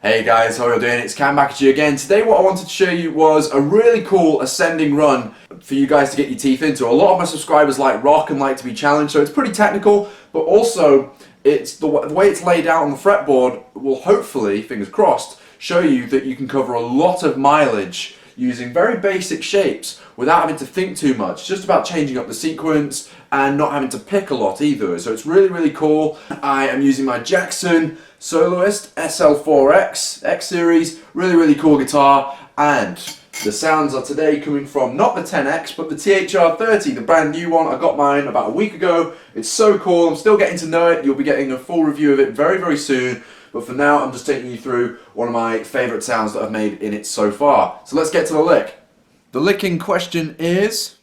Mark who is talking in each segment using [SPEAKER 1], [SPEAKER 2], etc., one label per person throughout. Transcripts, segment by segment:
[SPEAKER 1] Hey guys, how are you doing? It's Cam back at you again. Today what I wanted to show you was a really cool ascending run for you guys to get your teeth into. A lot of my subscribers like rock and like to be challenged, so it's pretty technical, but also it's the way it's laid out on the fretboard will hopefully, fingers crossed, show you that you can cover a lot of mileage using very basic shapes without having to think too much. It's just about changing up the sequence and not having to pick a lot either. So it's really, really cool. I am using my Jackson Soloist SL4X X Series. Really, really cool guitar. And the sounds are today coming from not the 10X, but the THR30, the brand new one. I got mine about a week ago. It's so cool. I'm still getting to know it. You'll be getting a full review of it very, very soon. But for now, I'm just taking you through one of my favourite sounds that I've made in it so far. So let's get to the lick. The lick in question is...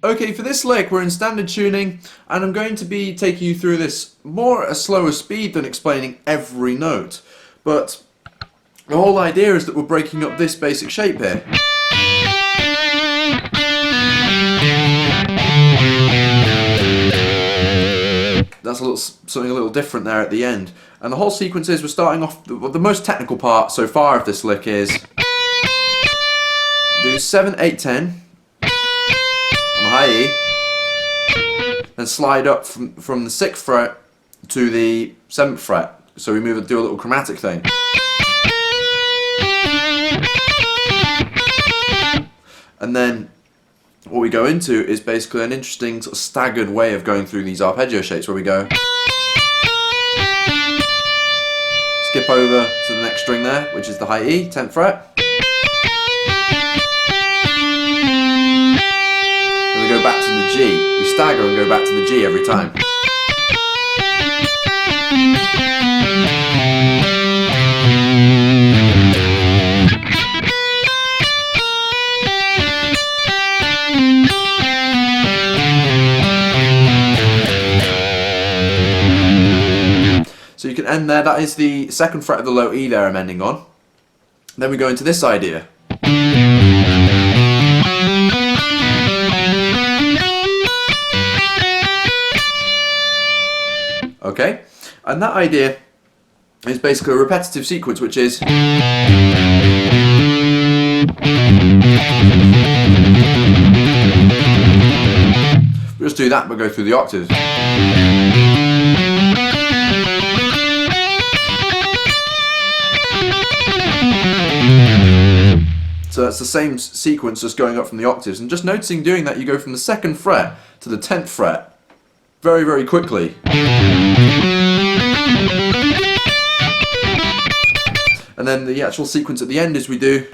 [SPEAKER 1] Okay, for this lick we're in standard tuning, and I'm going to be taking you through this more at a slower speed than explaining every note. But the whole idea is that we're breaking up this basic shape here. That's something a little different there at the end. And the whole sequence is we're starting off, the most technical part so far of this lick is do 7, 8, 10 on the high E, and slide up from the 6th fret to the 7th fret. So we do a little chromatic thing. And then what we go into is basically an interesting sort of staggered way of going through these arpeggio shapes where we go skip over to the next string there, which is the high E, 10th fret. Then we go back to the G. We stagger and go back to the G every time. So you can end there. That is the 2nd fret of the low E there I'm ending on. Then we go into this idea. Okay, and that idea is basically a repetitive sequence, which is we'll just do that but go through the octaves. So that's the same sequence, just going up from the octaves, and just noticing doing that you go from the 2nd fret to the 10th fret very, very quickly. And then the actual sequence at the end is we do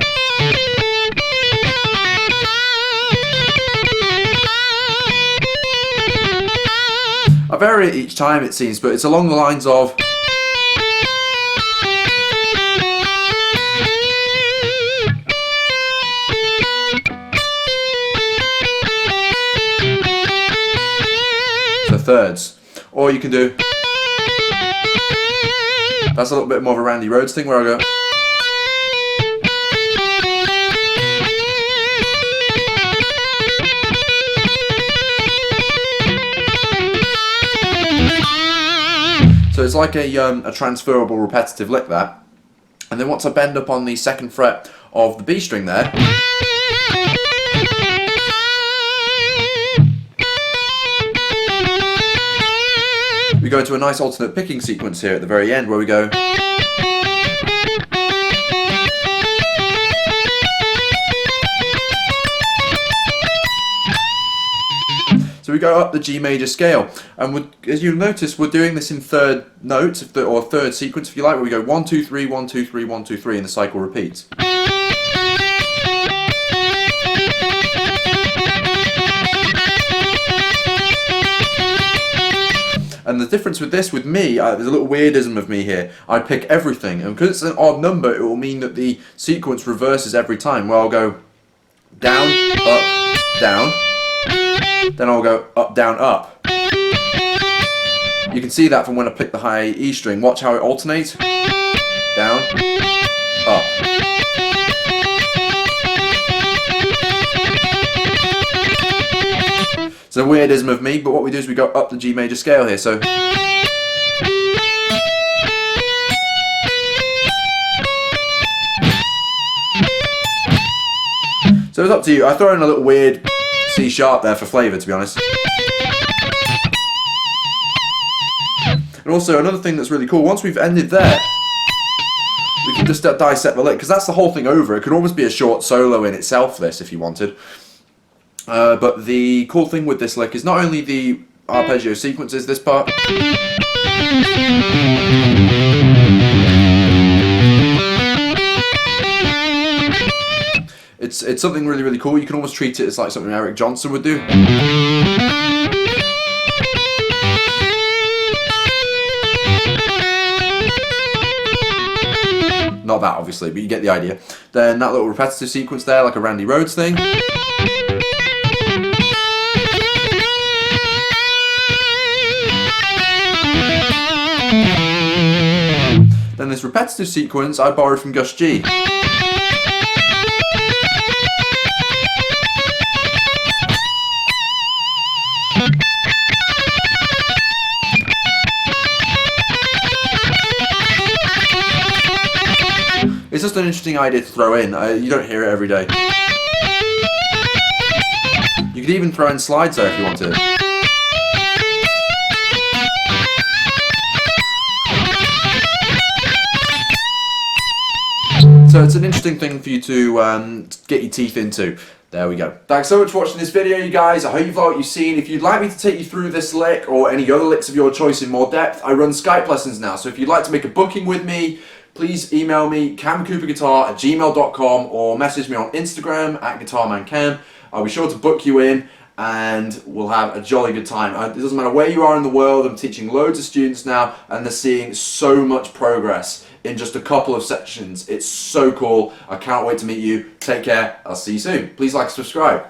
[SPEAKER 1] I vary it each time it seems, but it's along the lines of thirds, or you can do, that's a little bit more of a Randy Rhoads thing where I go so it's like a transferable repetitive lick that. And then once I bend up on the 2nd fret of the B string there, we go into a nice alternate picking sequence here at the very end where we go so we go up the G major scale, and as you'll notice we're doing this in 3rd notes or 3rd sequence if you like, where we go 1, 2, 3, 1, 2, 3, 1, 2, 3 and the cycle repeats. And the difference with this, with me, there's a little weirdism of me here. I pick everything, and because it's an odd number, it will mean that the sequence reverses every time. Where I'll go down, up, down, then I'll go up, down, up. You can see that from when I pick the high E string. Watch how it alternates. Down, up. It's a weirdism of me, but what we do is we go up the G major scale here. So it's up to you. I throw in a little weird C sharp there for flavour, to be honest. And also another thing that's really cool, once we've ended there, we can just dissect the lick, because that's the whole thing over. It could almost be a short solo in itself, this, if you wanted. But the cool thing with this lick is not only the arpeggio sequences, this part, it's something really, really cool. You can almost treat it as like something Eric Johnson would do. Not that, obviously, but you get the idea. Then that little repetitive sequence there, like a Randy Rhoads thing. Then this repetitive sequence I borrowed from Gus G. It's just an interesting idea to throw in. You don't hear it every day. You could even throw in slides there if you wanted. So it's an interesting thing for you to get your teeth into. There we go. Thanks so much for watching this video, you guys. I hope you've liked what you've seen. If you'd like me to take you through this lick or any other licks of your choice in more depth, I run Skype lessons now. So if you'd like to make a booking with me, please email me camcooperguitar@gmail.com or message me on Instagram @guitarmancam. I'll be sure to book you in and we'll have a jolly good time. It doesn't matter where you are in the world. I'm teaching loads of students now and they're seeing so much progress in just a couple of sessions. It's so cool. I can't wait to meet you. Take care. I'll see you soon. Please like and subscribe.